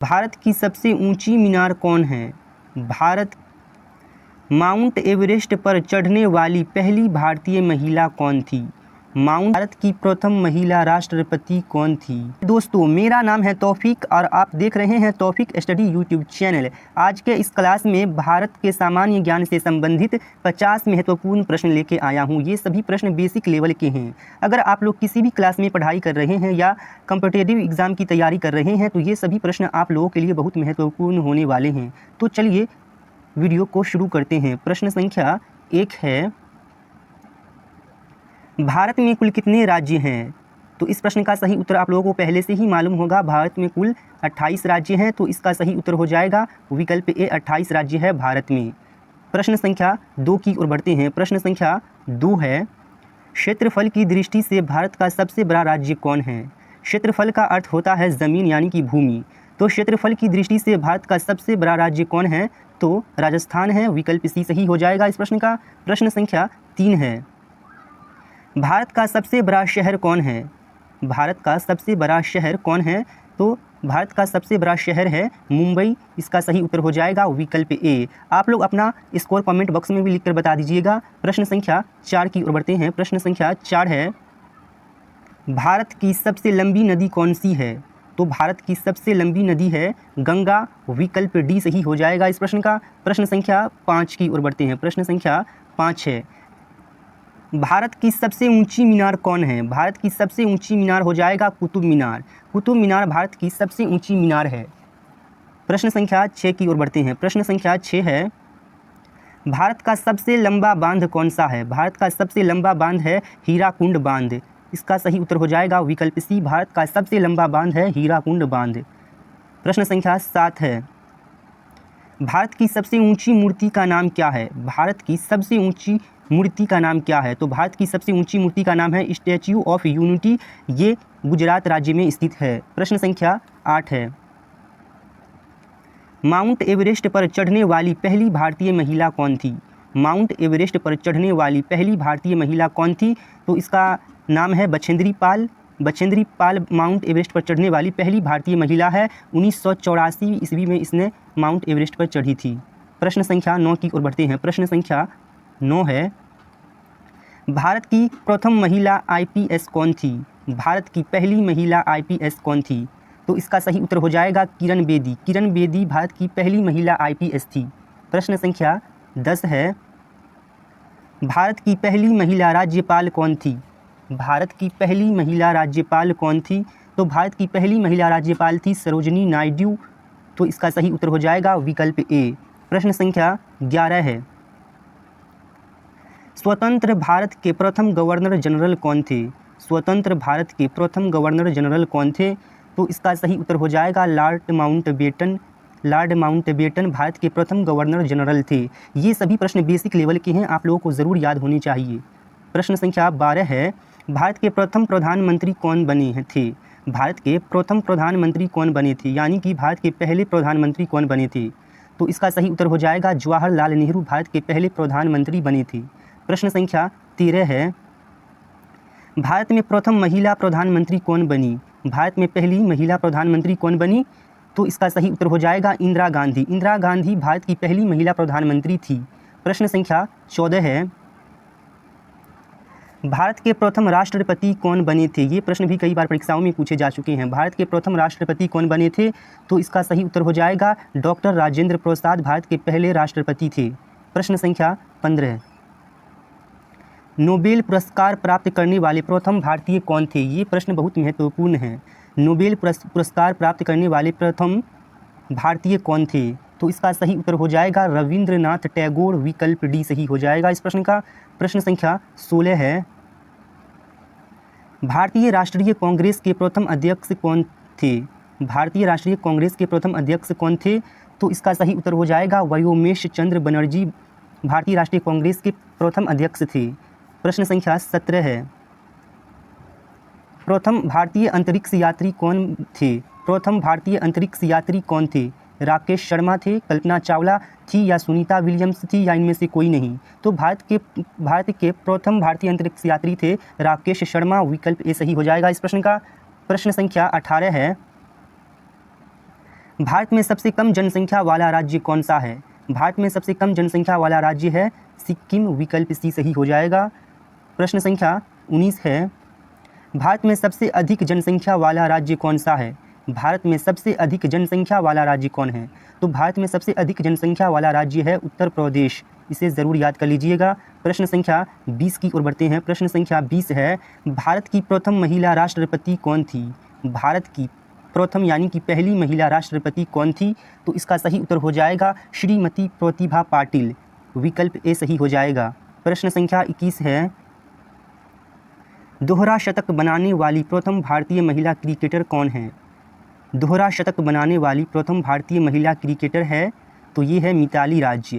भारत की सबसे ऊंची मीनार कौन है? भारत माउंट एवरेस्ट पर चढ़ने वाली पहली भारतीय महिला कौन थी? भारत की प्रथम महिला राष्ट्रपति कौन थी? दोस्तों, मेरा नाम है तौफीक और आप देख रहे हैं तौफीक स्टडी यूट्यूब चैनल। आज के इस क्लास में भारत के सामान्य ज्ञान से संबंधित 50 महत्वपूर्ण प्रश्न लेके आया हूँ। ये सभी प्रश्न बेसिक लेवल के हैं। अगर आप लोग किसी भी क्लास में पढ़ाई कर रहे हैं या कॉम्पिटिटिव एग्ज़ाम की तैयारी कर रहे हैं तो ये सभी प्रश्न आप लोगों के लिए बहुत महत्वपूर्ण होने वाले हैं। तो चलिए वीडियो को शुरू करते हैं। प्रश्न संख्या 1 है, भारत में कुल कितने राज्य हैं? तो इस प्रश्न का सही उत्तर आप लोगों को पहले से ही मालूम होगा। भारत में कुल 28 राज्य हैं, तो इसका सही उत्तर हो जाएगा विकल्प ए, 28 राज्य है भारत में। प्रश्न संख्या 2 की ओर बढ़ते हैं। प्रश्न संख्या 2 है, क्षेत्रफल की दृष्टि से भारत का सबसे बड़ा राज्य कौन है? क्षेत्रफल का अर्थ होता है ज़मीन यानी कि भूमि। तो क्षेत्रफल की दृष्टि से भारत का सबसे बड़ा राज्य कौन है? तो राजस्थान है, विकल्प सी सही हो जाएगा इस प्रश्न का। प्रश्न संख्या 3 है, भारत का सबसे बड़ा शहर कौन है? भारत का सबसे बड़ा शहर कौन है? तो भारत का सबसे बड़ा शहर है मुंबई। इसका सही उत्तर हो जाएगा विकल्प ए। आप लोग अपना स्कोर कमेंट बॉक्स में भी लिखकर बता दीजिएगा। प्रश्न संख्या 4 की ओर बढ़ते हैं। प्रश्न संख्या 4 है, भारत की सबसे लंबी नदी कौन सी है? तो भारत की सबसे लंबी नदी है गंगा, विकल्प डी सही हो जाएगा इस प्रश्न का। प्रश्न संख्या 5 की ओर बढ़ते हैं। प्रश्न संख्या 5 है, भारत की सबसे ऊंची मीनार कौन है? भारत की सबसे ऊंची मीनार हो जाएगा कुतुब मीनार। कुतुब मीनार भारत की सबसे ऊंची मीनार है। प्रश्न संख्या 6 की ओर बढ़ते हैं। प्रश्न संख्या 6 है, भारत का सबसे लंबा बांध कौन सा है? भारत का सबसे लंबा बांध है हीराकुंड बांध। इसका सही उत्तर हो जाएगा विकल्प सी, भारत का सबसे लंबा बांध है हीराकुंड बांध। प्रश्न संख्या 7 है, भारत की सबसे ऊंची मूर्ति का नाम क्या है? भारत की सबसे ऊंची मूर्ति का नाम क्या है? तो भारत की सबसे ऊंची मूर्ति का नाम है स्टैच्यू ऑफ यूनिटी। ये गुजरात राज्य में स्थित है। प्रश्न संख्या 8 है, माउंट एवरेस्ट पर चढ़ने वाली पहली भारतीय महिला कौन थी? माउंट एवरेस्ट पर चढ़ने वाली पहली भारतीय महिला कौन थी? तो इसका नाम है बछेंद्री पाल। बछेंद्री पाल माउंट एवरेस्ट पर चढ़ने वाली पहली भारतीय महिला है। 1984 ईस्वी में इसने माउंट एवरेस्ट पर चढ़ी थी। प्रश्न संख्या 9 की ओर बढ़ते हैं। प्रश्न संख्या 9 है, भारत की प्रथम महिला आईपीएस कौन थी? भारत की पहली महिला आईपीएस कौन थी? तो इसका सही उत्तर हो जाएगा किरण बेदी। किरण बेदी भारत की पहली महिला आईपीएस थी। प्रश्न संख्या 10 है, भारत की पहली महिला राज्यपाल कौन थी? भारत की पहली महिला राज्यपाल कौन थी? तो भारत की पहली महिला राज्यपाल थी सरोजिनी नायडू। तो इसका सही उत्तर हो जाएगा विकल्प ए। प्रश्न संख्या 11 है, स्वतंत्र भारत के प्रथम गवर्नर जनरल कौन थे? स्वतंत्र भारत के प्रथम गवर्नर जनरल कौन थे? तो इसका सही उत्तर हो जाएगा Lord Mountbatten. Lord Mountbatten Bharat के प्रथम गवर्नर जनरल थे। ये सभी प्रश्न बेसिक लेवल के हैं, आप लोगों को ज़रूर याद होने चाहिए। प्रश्न संख्या 12 है, भारत के प्रथम प्रधानमंत्री कौन बने थे? भारत के प्रथम प्रधानमंत्री कौन बने थे, यानी कि भारत के पहले प्रधानमंत्री कौन बने थे? तो इसका सही उत्तर हो जाएगा जवाहरलाल नेहरू भारत के पहले प्रधानमंत्री बने थे। प्रश्न संख्या 13 है, भारत में प्रथम महिला प्रधानमंत्री कौन बनी? भारत में पहली महिला प्रधानमंत्री कौन बनी? तो इसका सही उत्तर हो जाएगा इंदिरा गांधी। इंदिरा गांधी भारत की पहली महिला प्रधानमंत्री थी। प्रश्न संख्या 14 है, भारत के प्रथम राष्ट्रपति कौन बने थे? ये प्रश्न भी कई बार परीक्षाओं में पूछे जा चुके हैं। भारत के प्रथम राष्ट्रपति कौन बने थे? तो इसका सही उत्तर हो जाएगा डॉक्टर राजेंद्र प्रसाद भारत के पहले राष्ट्रपति थे। प्रश्न संख्या 15, नोबेल पुरस्कार प्राप्त करने वाले प्रथम भारतीय कौन थे? ये प्रश्न बहुत महत्वपूर्ण है। नोबेल पुरस्कार प्राप्त करने वाले प्रथम भारतीय कौन थे? तो इसका सही उत्तर हो जाएगा रविंद्रनाथ टैगोर। विकल्प डी सही हो जाएगा इस प्रश्न का। प्रश्न संख्या 16 है, भारतीय राष्ट्रीय कांग्रेस के प्रथम अध्यक्ष कौन थे? भारतीय राष्ट्रीय कांग्रेस के प्रथम अध्यक्ष कौन थे? तो इसका सही उत्तर हो जाएगा व्योमेश चंद्र बनर्जी भारतीय राष्ट्रीय कांग्रेस के प्रथम अध्यक्ष थे। प्रश्न संख्या 17 है, प्रथम भारतीय अंतरिक्ष यात्री कौन थे? प्रथम भारतीय अंतरिक्ष यात्री कौन थे? राकेश शर्मा थे, कल्पना चावला थी या सुनीता विलियम्स थी या इनमें से कोई नहीं? तो भारत के प्रथम भारतीय अंतरिक्ष यात्री थे राकेश शर्मा। विकल्प ए सही हो जाएगा इस प्रश्न का। प्रश्न संख्या 18 है, भारत में सबसे कम जनसंख्या वाला राज्य कौन सा है? भारत में सबसे कम जनसंख्या वाला राज्य है सिक्किम, विकल्प सी सही हो जाएगा। प्रश्न संख्या 19 है, भारत में सबसे अधिक जनसंख्या वाला राज्य कौन सा है? भारत में सबसे अधिक जनसंख्या वाला राज्य कौन है? तो भारत में सबसे अधिक जनसंख्या वाला राज्य है उत्तर प्रदेश, इसे ज़रूर याद कर लीजिएगा। प्रश्न संख्या 20 की ओर बढ़ते हैं। प्रश्न संख्या 20 है, भारत की प्रथम महिला राष्ट्रपति कौन थी? भारत की प्रथम यानी कि पहली महिला राष्ट्रपति कौन थी? तो इसका सही उत्तर हो जाएगा श्रीमती प्रतिभा पाटिल, विकल्प ए सही हो जाएगा। प्रश्न संख्या 21 है, दोहरा शतक बनाने वाली प्रथम भारतीय महिला क्रिकेटर कौन है? दोहरा शतक बनाने वाली प्रथम भारतीय महिला क्रिकेटर है तो ये है मिताली राज।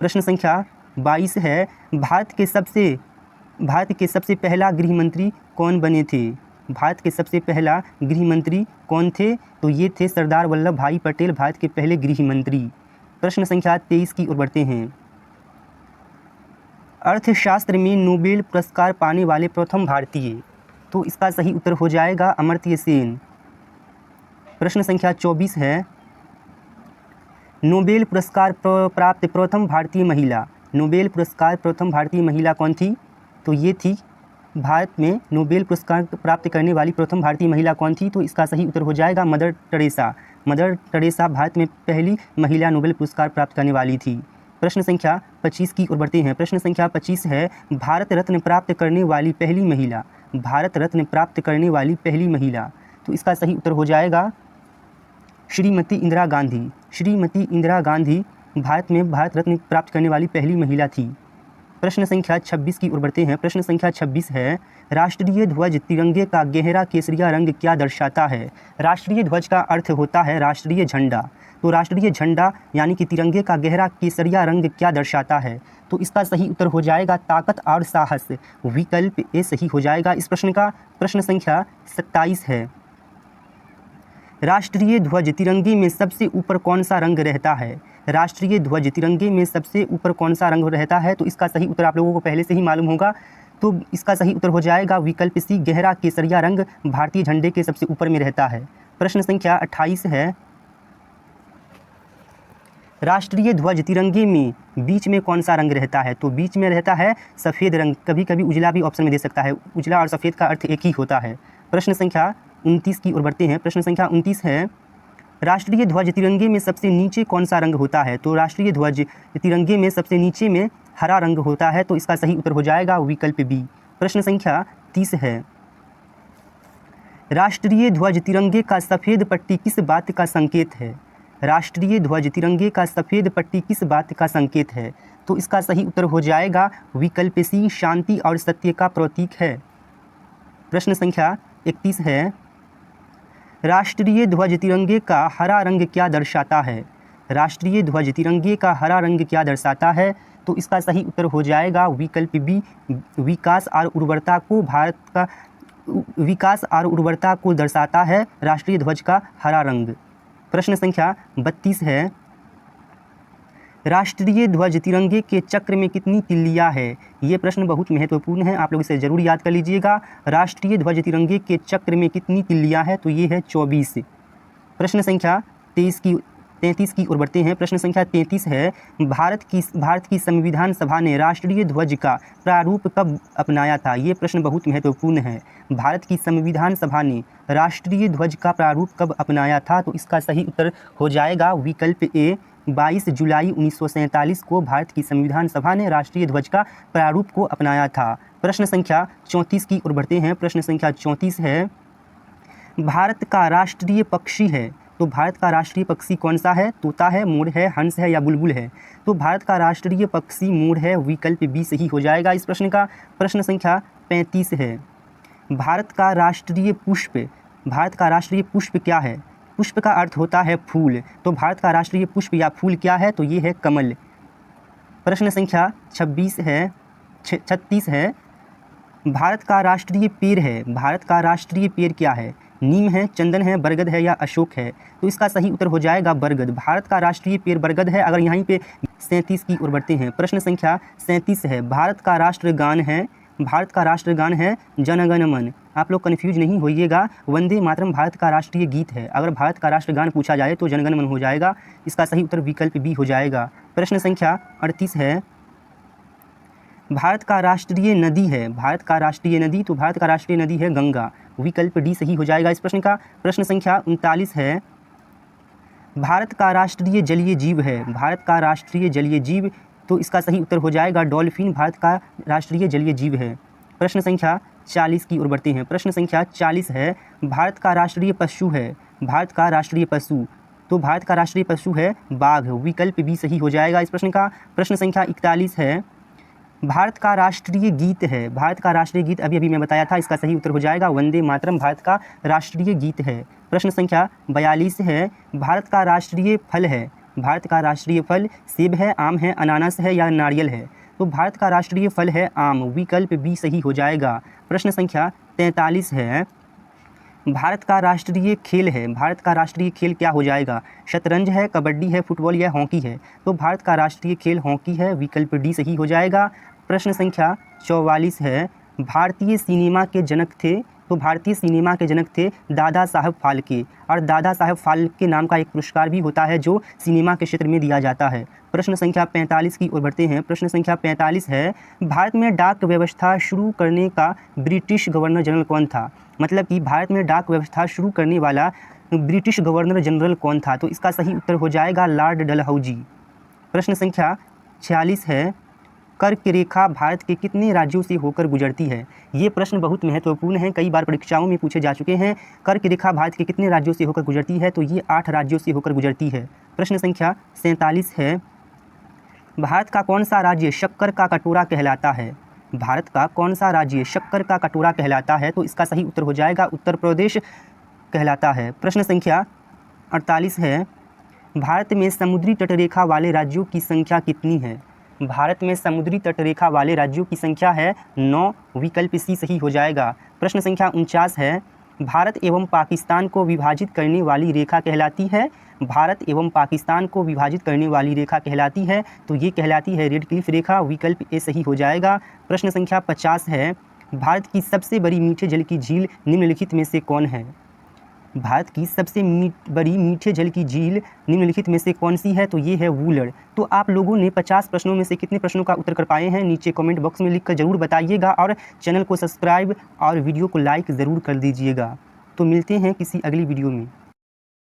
प्रश्न संख्या 22 है, भारत के सबसे पहला गृह मंत्री कौन बने थे? भारत के सबसे पहला गृह मंत्री कौन थे? तो ये थे सरदार वल्लभ भाई पटेल, भारत के पहले गृह मंत्री। प्रश्न संख्या 23 की ओर बढ़ते हैं। अर्थशास्त्र में नोबेल पुरस्कार पाने वाले प्रथम भारतीय, तो इसका सही उत्तर हो जाएगा अमर्त्य सेन। प्रश्न संख्या 24 है, नोबेल पुरस्कार प्राप्त प्रथम भारतीय महिला, नोबेल पुरस्कार प्रथम भारतीय महिला कौन थी? तो ये थी भारत में नोबेल पुरस्कार प्राप्त करने वाली प्रथम भारतीय महिला कौन थी? तो इसका सही उत्तर हो जाएगा mother Teresa. Mother Teresa Bharat में पहली महिला नोबेल पुरस्कार प्राप्त करने वाली थी। प्रश्न संख्या 25 की ओर बढ़ते हैं। प्रश्न संख्या 25 है, भारत रत्न प्राप्त करने वाली पहली महिला, भारत रत्न प्राप्त करने वाली पहली महिला, तो इसका सही उत्तर हो जाएगा श्रीमती इंदिरा गांधी। श्रीमती इंदिरा गांधी भारत में भारत रत्न प्राप्त करने वाली पहली महिला थी। प्रश्न संख्या 26 की ओर बढ़ते हैं। प्रश्न संख्या 26 है, राष्ट्रीय ध्वज तिरंगे का गहरा केसरिया रंग क्या दर्शाता है? राष्ट्रीय ध्वज का अर्थ होता है राष्ट्रीय झंडा, तो राष्ट्रीय झंडा यानी कि तिरंगे का गहरा केसरिया रंग क्या दर्शाता है? तो इसका सही उत्तर हो जाएगा ताकत और साहस, विकल्प ए सही हो जाएगा इस प्रश्न का। प्रश्न संख्या 27 है, राष्ट्रीय ध्वज तिरंगे में सबसे ऊपर कौन सा रंग रहता है? राष्ट्रीय ध्वज तिरंगे में सबसे ऊपर कौन सा रंग रहता है? तो इसका सही उत्तर आप लोगों को पहले से ही मालूम होगा, तो इसका सही उत्तर हो जाएगा विकल्प सी, गहरा केसरिया रंग भारतीय झंडे के सबसे ऊपर में रहता है। प्रश्न संख्या 28 है, राष्ट्रीय ध्वज तिरंगे में बीच में कौन सा रंग रहता है? तो बीच में रहता है सफ़ेद रंग, कभी कभी उजला भी ऑप्शन में दे सकता है, उजला और सफ़ेद का अर्थ एक ही होता है। प्रश्न संख्या 29 की ओर बढ़ते हैं। प्रश्न संख्या 29 है, राष्ट्रीय ध्वज तिरंगे में सबसे नीचे कौन सा रंग होता है? तो राष्ट्रीय ध्वज तिरंगे में सबसे नीचे में हरा रंग होता है, तो इसका सही उत्तर हो जाएगा विकल्प बी। प्रश्न संख्या 30 है, राष्ट्रीय ध्वज तिरंगे का सफ़ेद पट्टी किस बात का संकेत है? राष्ट्रीय ध्वज तिरंगे का सफ़ेद पट्टी किस बात का संकेत है? तो इसका सही उत्तर हो जाएगा विकल्प सी, शांति और सत्य का प्रतीक है। प्रश्न संख्या 31 है, राष्ट्रीय ध्वज तिरंगे का हरा रंग क्या दर्शाता है? राष्ट्रीय ध्वज तिरंगे का हरा रंग क्या दर्शाता है? तो इसका सही उत्तर हो जाएगा विकल्प बी, विकास और उर्वरता को, भारत का विकास और उर्वरता को दर्शाता है राष्ट्रीय ध्वज का हरा रंग। प्रश्न संख्या 32 है, राष्ट्रीय ध्वज तिरंगे के चक्र में कितनी तिल्लियाँ है? ये प्रश्न बहुत महत्वपूर्ण है, आप लोग इसे जरूर याद कर लीजिएगा। राष्ट्रीय ध्वज तिरंगे के चक्र में कितनी तिल्लियाँ है? तो ये है 24। प्रश्न संख्या 33 की ओर बढ़ते हैं। प्रश्न संख्या 33 है, भारत की संविधान सभा ने राष्ट्रीय ध्वज का प्रारूप कब अपनाया था? ये प्रश्न बहुत महत्वपूर्ण है। भारत की संविधान सभा ने राष्ट्रीय ध्वज का प्रारूप कब अपनाया था? तो इसका सही उत्तर हो जाएगा विकल्प ए, 22 जुलाई 1947 को भारत की संविधान सभा ने राष्ट्रीय ध्वज का प्रारूप को अपनाया था। प्रश्न संख्या 34 की ओर बढ़ते हैं। प्रश्न संख्या 34 है, भारत का राष्ट्रीय पक्षी है, तो भारत का राष्ट्रीय पक्षी कौन सा है? तोता है, मोर है, हंस है या बुलबुल है? तो भारत का राष्ट्रीय पक्षी मोर है, विकल्प बी सही हो जाएगा इस प्रश्न का। प्रश्न संख्या 35 है, भारत का राष्ट्रीय पुष्प क्या है? पुष्प का अर्थ होता है फूल, तो भारत का राष्ट्रीय पुष्प या फूल क्या है? तो ये है कमल। प्रश्न संख्या 36 है, भारत का राष्ट्रीय पेड़ है, भारत का राष्ट्रीय पेड़ क्या है? नीम है, चंदन है, बरगद है या अशोक है? तो इसका सही उत्तर हो जाएगा बरगद। भारत का राष्ट्रीय पेड़ बरगद है। अगर यहीं पे 37 की ओर बढ़ते हैं। प्रश्न संख्या 37 है, भारत का राष्ट्रगान है, भारत का राष्ट्रगान है जन गण मन। आप लोग कन्फ्यूज नहीं होइएगा, वंदे मातरम भारत का राष्ट्रीय गीत है। अगर भारत का राष्ट्रगान पूछा जाए तो जनगण मन हो जाएगा। इसका सही उत्तर विकल्प बी हो जाएगा। प्रश्न संख्या 38 है, भारत का राष्ट्रीय नदी है। भारत का राष्ट्रीय नदी, तो भारत का राष्ट्रीय नदी है गंगा। विकल्प डी सही हो जाएगा इस प्रश्न का। प्रश्न संख्या 39 है, भारत का राष्ट्रीय जलीय जीव है। भारत का राष्ट्रीय जलीय जीव, तो इसका सही उत्तर हो जाएगा डॉल्फिन भारत का राष्ट्रीय जलीय जीव है। प्रश्न संख्या 40 की ओर बढ़ते हैं। प्रश्न संख्या 40 है, भारत का राष्ट्रीय पशु है। भारत का राष्ट्रीय पशु, तो भारत का राष्ट्रीय पशु है बाघ। विकल्प भी सही हो जाएगा इस प्रश्न का। प्रश्न संख्या 41 है, भारत का राष्ट्रीय गीत है। भारत का राष्ट्रीय गीत अभी मैं बताया था, इसका सही उत्तर हो जाएगा वंदे मातरम भारत का राष्ट्रीय गीत है। प्रश्न संख्या 42 है, भारत का राष्ट्रीय फल है। भारत का राष्ट्रीय फल सेब है, आम है, अनानास है या नारियल है। तो भारत का राष्ट्रीय फल है आम। विकल्प बी सही हो जाएगा। प्रश्न संख्या 43 है, भारत का राष्ट्रीय खेल है। भारत का राष्ट्रीय खेल क्या हो जाएगा? शतरंज है, कबड्डी है, फुटबॉल या हॉकी है। तो भारत का राष्ट्रीय खेल हॉकी है। विकल्प डी सही हो जाएगा। प्रश्न संख्या 44 है, भारतीय सिनेमा के जनक थे। तो भारतीय सिनेमा के जनक थे दादा साहब फाल्के। और दादा साहब फाल्के नाम का एक पुरस्कार भी होता है जो सिनेमा के क्षेत्र में दिया जाता है। प्रश्न संख्या 45 की ओर बढ़ते हैं। प्रश्न संख्या 45 है, भारत में डाक व्यवस्था शुरू करने का ब्रिटिश गवर्नर जनरल कौन था? मतलब कि भारत में डाक व्यवस्था शुरू करने वाला ब्रिटिश गवर्नर जनरल कौन था? तो इसका सही उत्तर हो जाएगा लॉर्ड डलहौजी। प्रश्न संख्या 46 है, कर्क रेखा भारत के कितने राज्यों से होकर गुजरती है? ये प्रश्न बहुत महत्वपूर्ण है, कई बार परीक्षाओं में पूछे जा चुके हैं। कर्क रेखा भारत के कितने राज्यों से होकर गुजरती है? तो ये 8 राज्यों से होकर गुजरती है। प्रश्न संख्या 47 है, भारत का कौन सा राज्य शक्कर का कटोरा कहलाता है? भारत का कौन सा राज्य शक्कर का कटोरा कहलाता है? तो इसका सही उत्तर हो जाएगा उत्तर प्रदेश कहलाता है। प्रश्न संख्या 48 है, भारत में समुद्री तटरेखा वाले राज्यों की संख्या कितनी है? भारत में समुद्री तटरेखा वाले राज्यों की संख्या है 9। विकल्प सी सही हो जाएगा। प्रश्न संख्या 49 है, भारत एवं पाकिस्तान को विभाजित करने वाली रेखा कहलाती है? भारत एवं पाकिस्तान को विभाजित करने वाली रेखा कहलाती है, तो ये कहलाती है रेड क्लिफ रेखा। विकल्प ए सही हो जाएगा। प्रश्न संख्या 50 है, भारत की सबसे बड़ी मीठे जल की झील निम्नलिखित में से कौन है? भारत की सबसे बड़ी मीठे जल की झील निम्नलिखित में से कौन सी है? तो ये है वूलर। तो आप लोगों ने 50 प्रश्नों में से कितने प्रश्नों का उत्तर कर पाए हैं नीचे कमेंट बॉक्स में लिखकर ज़रूर बताइएगा, और चैनल को सब्सक्राइब और वीडियो को लाइक ज़रूर कर दीजिएगा। तो मिलते हैं किसी अगली वीडियो में।